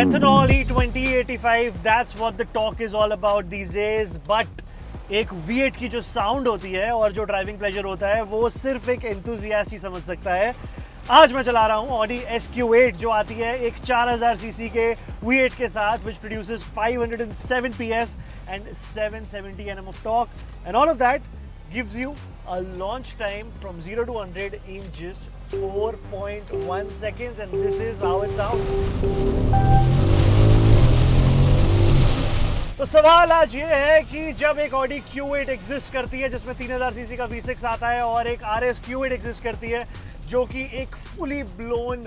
Ethanol E2085, that's what the talk is all about these days. But एक V8 की जो sound होती है और जो ड्राइविंग प्लेजर होता है वो सिर्फ एक एंथुसियास्ट ही समझ सकता है। आज मैं चला रहा हूँ Audi SQ8 जो आती है एक 4000 सीसी के V8 के साथ, which produces 507 PS and 770 Nm of torque, and all of that gives you a launch time from 0 to 100 in just 4.1 seconds, and this is how it sounds. तो सवाल आज ये है कि जब एक Audi Q8 एग्जिस्ट करती है जिसमें 3000 सीसी का V6 आता है और एक RS Q8 एग्जिस्ट करती है जो कि एक fully blown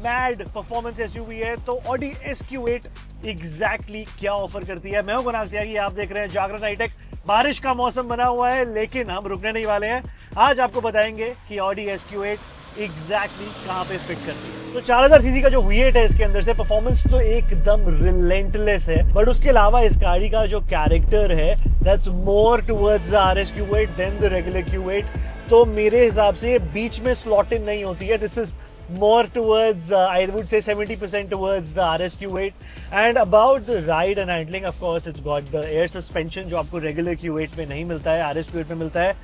mad performance SUV है, तो Audi SQ8 एग्जैक्टली क्या ऑफर करती है। मैं हूं कुणाल त्यागी, आप देख रहे हैं जागरण हाईटेक। बारिश का मौसम बना हुआ है लेकिन हम रुकने नहीं वाले हैं। आज आपको बताएंगे कि Audi SQ8 एग्जैक्टली कहां पे फिट करती है। तो 4000 सीसी का जो V8 है इसके अंदर से परफॉर्मेंस तो एकदम रिलेंटलेस है, बट उसके अलावा इस गाड़ी का जो कैरेक्टर है that's more towards the RS Q8 than the regular Q8। तो मेरे हिसाब से बीच में स्लॉट इन नहीं होती है। This is more towards I would say 70% towards the RS Q8. And about the ride and handling, of course it's got the air suspension जो आपको regular Q8 में नहीं मिलता है, RS Q8 में मिलता है।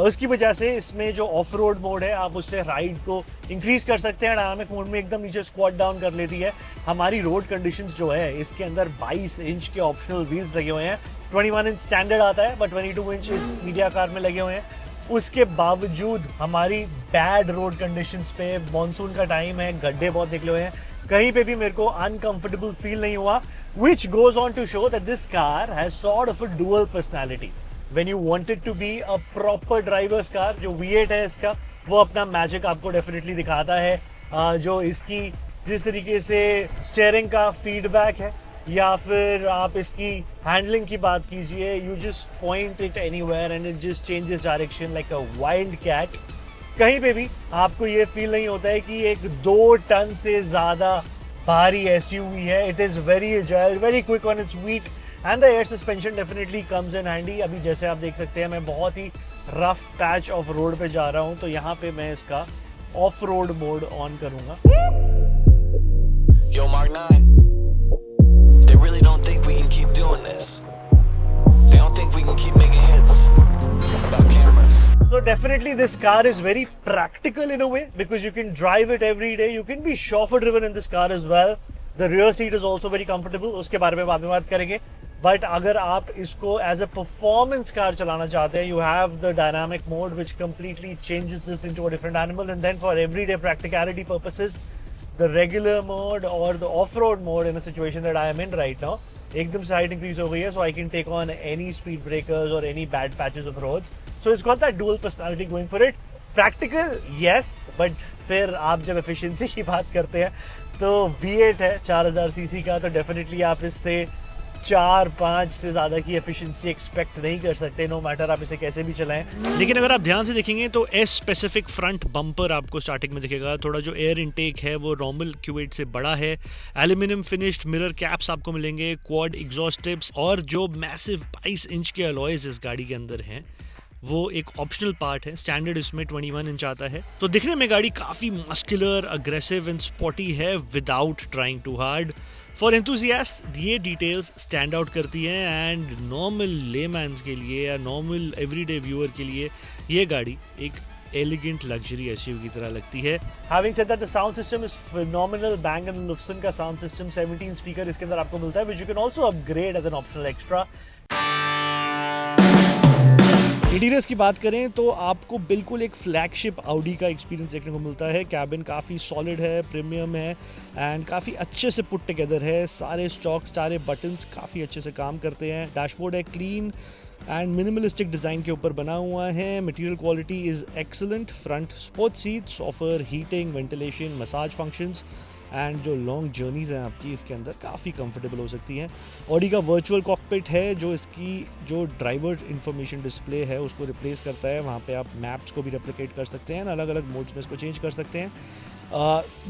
उसकी वजह से इसमें जो ऑफ रोड मोड है आप उससे राइड को इंक्रीज कर सकते हैं। डायनामिक मोड में एकदम नीचे स्क्वाट डाउन कर लेती है। हमारी रोड कंडीशंस जो है इसके अंदर 22 इंच के ऑप्शनल व्हील्स लगे हुए हैं। 21 इंच स्टैंडर्ड आता है बट 22 इंच इस मीडिया कार में लगे हुए हैं। उसके बावजूद हमारी बैड रोड कंडीशंस पे, मॉनसून का टाइम है, गड्ढे बहुत निकले हुए हैं, कहीं पे भी मेरे को अनकंफर्टेबल फील नहीं हुआ, which goes on to show that this car has sort of a dual personality. When you want it to be a proper driver's car, जो V8 है इसका वो अपना मैजिक आपको डेफिनेटली दिखाता है। जो इसकी जिस तरीके से स्टीयरिंग का फीडबैक है या फिर आप इसकी हैंडलिंग की बात कीजिए, you just point it anywhere and it just changes direction like a wild cat. कहीं पे भी आपको ये फील नहीं होता है कि एक 2 टन से ज़्यादा भारी एसयूवी है। It is very agile, very quick on its feet and the air suspension definitely comes in handy. अभी जैसे आप देख सकते हैं मैं बहुत ही रफ पैच ऑफ रोड पे जा रहा हूँ, तो यहाँ पे मैं इसका ऑफ रोड मोड ऑन करूँगा। Yo, Mark 9. They really don't think we can keep doing this. They don't think we can keep making hits about cameras. So definitely this car is very practical in a way because you can drive it every day. You can be chauffeur driven in this car as well. The rear seat is also very comfortable. उसके बारे में बाद में बात करेंगे। But अगर आप इसको as a performance car चलाना चाहते हैं, you have the dynamic mode which completely changes this into a different animal. And then for everyday practicality purposes, the regular mode or the off-road mode in a situation that I am in right now, एकदम से height increase हो गई है, so I can take on any speed breakers or any bad patches of roads. So it's got that dual personality going for it. Practical, yes, but फिर आप जब efficiency की बात करते हैं तो V8 है 4000 सीसी का, तो डेफिनेटली आप इससे 4-5 से ज़्यादा की एफिशिएंसी एक्सपेक्ट नहीं कर सकते, नो मैटर आप इसे कैसे भी चलाएं। लेकिन अगर आप ध्यान से देखेंगे तो एस स्पेसिफिक फ्रंट बम्पर आपको स्टार्टिंग में दिखेगा। थोड़ा जो एयर इनटेक है वो नॉर्मल Q8 से बड़ा है। एल्यूमिनियम फिनिश्ड मिरर कैप्स आपको मिलेंगे, क्वाड एग्जॉस्ट टिप्स, और जो मैसिव 22 इंच के अलॉयज इस गाड़ी के अंदर हैं वो एक ऑप्शनल पार्ट है। स्टैंडर्ड इसमें 21 इंच आता है। तो दिखने में गाड़ी काफ़ी मस्कुलर, अग्रेसिव एंड स्पॉटी है without trying too hard. For enthusiast ये डिटेल्स स्टैंड आउट करती हैं एंड नॉर्मल लेमैन्स के लिए या नॉर्मल एवरीडे व्यूअर के लिए ये गाड़ी एक एलिगेंट लग्जरी एसयूवी की तरह लगती है। Having said that, the sound system is phenomenal. Bang & Olufsen का sound system 17 स्पीकर इसके अंदर आपको मिलता है, which you can also upgrade as an optional extra. Interiors की बात करें तो आपको बिल्कुल एक फ्लैगशिप ऑडी का एक्सपीरियंस देखने को मिलता है। कैबिन काफ़ी सॉलिड है, प्रीमियम है एंड काफ़ी अच्छे से पुट टुगेदर है। सारे स्टॉक्स, सारे बटन्स काफ़ी अच्छे से काम करते हैं। डैशबोर्ड है क्लीन एंड मिनिमलिस्टिक डिज़ाइन के ऊपर बना हुआ है। Material quality is excellent. Front sports seats offer heating, ventilation, massage functions and जो लॉन्ग जर्नीज़ हैं आपकी इसके अंदर काफ़ी कंफर्टेबल हो सकती हैं। ऑडी का वर्चुअल कॉकपिट है जो इसकी जो ड्राइवर इंफॉर्मेशन डिस्प्ले है उसको रिप्लेस करता है। वहाँ पे आप मैप्स को भी रेप्लिकेट कर सकते हैं, अलग अलग मोड्स में इसको चेंज कर सकते हैं।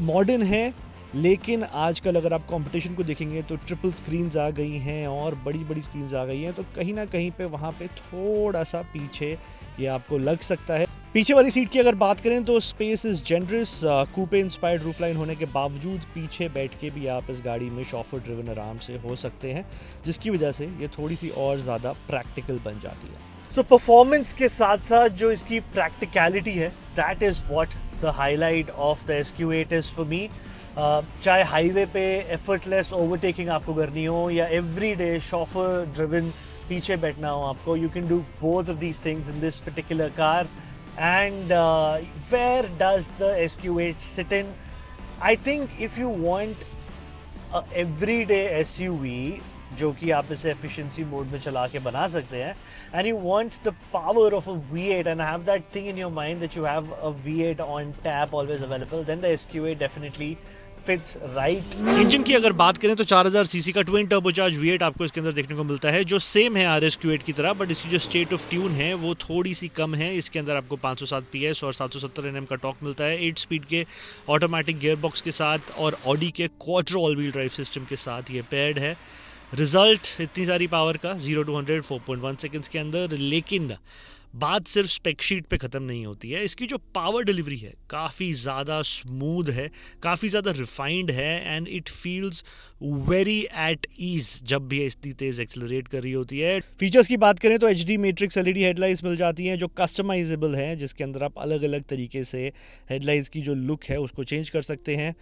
मॉडर्न है लेकिन आजकल अगर आप कंपटीशन को देखेंगे तो ट्रिपल स्क्रीन्स आ गई हैं और बड़ी बड़ी स्क्रीन्स आ गई हैं, तो कहीं ना कहीं पे वहाँ पे थोड़ा सा पीछे ये आपको लग सकता है। पीछे वाली सीट की अगर बात करें तो space is generous. Coupe inspired roofline होने के बावजूद पीछे बैठ के भी आप इस गाड़ी में शॉफर ड्रिवन आराम से हो सकते हैं, जिसकी वजह से ये थोड़ी सी और ज़्यादा प्रैक्टिकल बन जाती है। सो परफॉर्मेंस के साथ साथ जो इसकी प्रैक्टिकलिटी है, that is what the highlight of the SQ8 is for me. चाहे हाईवे पे एफर्टलेस ओवरटेकिंग आपको करनी हो या एवरीडे शॉफर ड्रिवन पीछे बैठना हो आपको, you can do both of these things in this particular car. And where does the SQ8 sit in? I think if you want a everyday SUV जो कि आप इसे efficiency mode में चला के बना सकते हैं, and you want the power of a V8 and have that thing in your mind that you have a V8 on tap always available, then the SQ8 definitely fits right. Engine की अगर बात करें तो 4000 CC का twin turbocharge V8 आपको इसके अंदर देखने को मिलता है, जो सेम है RS-Q8 की तरह, बट इसकी जो स्टेट ऑफ ट्यून है वो थोड़ी सी कम है। इसके अंदर आपको 507 PS और 770 Nm का टॉर्क मिलता है 8 स्पीड के ऑटोमेटिक गियरबॉक्स के साथ और ऑडी के Quadro all wheel drive system के साथ ये पेयर्ड है। रिजल्ट इतनी सारी पावर का 0 to 100 4.1 सेकेंड्स के अंदर, लेकिन बात सिर्फ स्पेक शीट पे ख़त्म नहीं होती है। इसकी जो पावर डिलीवरी है काफ़ी ज़्यादा स्मूथ है, काफ़ी ज़्यादा रिफाइंड है and it feels very at ease जब भी इतनी तेज़ एक्सेलरेट कर रही होती है। फीचर्स की बात करें तो HD मैट्रिक्स LED हेडलाइट्स मिल जाती हैं जो कस्टमाइजेबल हैं, जिसके अंदर आप अलग अलग तरीके से हेडलाइट्स की जो लुक है उसको चेंज कर सकते हैं।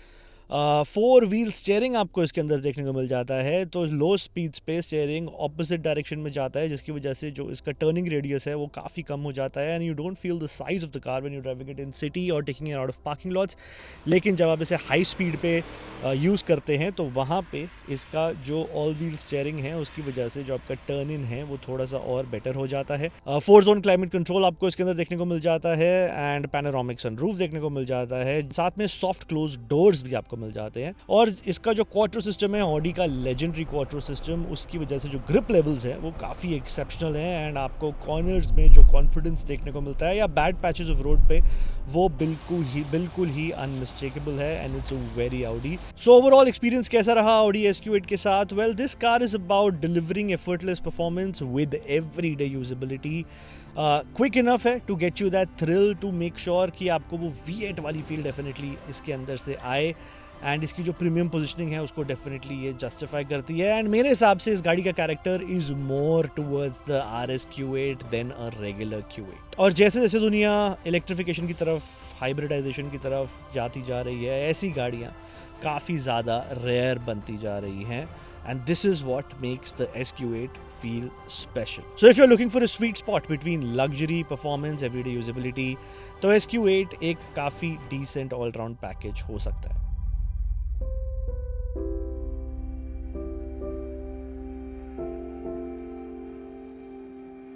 4 व्हील स्टीयरिंग आपको इसके अंदर देखने को मिल जाता है, तो लो स्पीड पे स्टीयरिंग ऑपोजिट डायरेक्शन में जाता है, जिसकी वजह से जो इसका टर्निंग रेडियस है वो काफ़ी कम हो जाता है and you don't feel the size of the car when you driving it in city और taking it out of parking lots. लेकिन जब आप इसे हाई स्पीड पे यूज़ करते हैं तो वहाँ पे इसका जो ऑल व्हील स्टीयरिंग है उसकी वजह से जो आपका टर्न इन है वो थोड़ा सा और बेटर हो जाता है। 4 जोन क्लाइमेट कंट्रोल आपको इसके अंदर देखने को मिल जाता है एंड पैनोरामिक सनरूफ देखने को मिल जाता है, साथ में सॉफ्ट क्लोज डोर्स भी आपको मिल जाते हैं। और इसका जो क्वाट्रो सिस्टम है, ऑडी का लेजेंडरी क्वाट्रो सिस्टम, उसकी वजह से जो ग्रिप लेवल्स हैं वो काफ़ी एक्सेप्शनल हैं एंड आपको कॉर्नर्स में जो कॉन्फिडेंस देखने को मिलता है या बैड पैचेस ऑफ रोड पे वो बिल्कुल ही अनमिस्टेकेबल है and it's very Audi. So overall experience कैसा रहा ऑडी SQ8 के साथ? Well, this car is about delivering effortless performance with everyday usability. Quick enough है to get you that thrill, to make sure कि आपको वो V8 वाली feel definitely इसके अंदर से आए एंड इसकी जो प्रीमियम पोजीशनिंग है उसको डेफिनेटली ये जस्टिफाई करती है एंड मेरे हिसाब से इस गाड़ी का character is more towards the RS-Q8 than a regular Q8। और जैसे जैसे दुनिया इलेक्ट्रिफिकेशन की तरफ, हाइब्रिडाइजेशन की तरफ जाती जा रही है, ऐसी गाड़ियाँ काफ़ी ज़्यादा रेयर बनती जा रही हैं and this is what makes the SQ8 feel special. So if you're looking for a sweet spot between luxury, performance, everyday usability, तो SQ8 एक काफ़ी decent all-round package हो सकता है।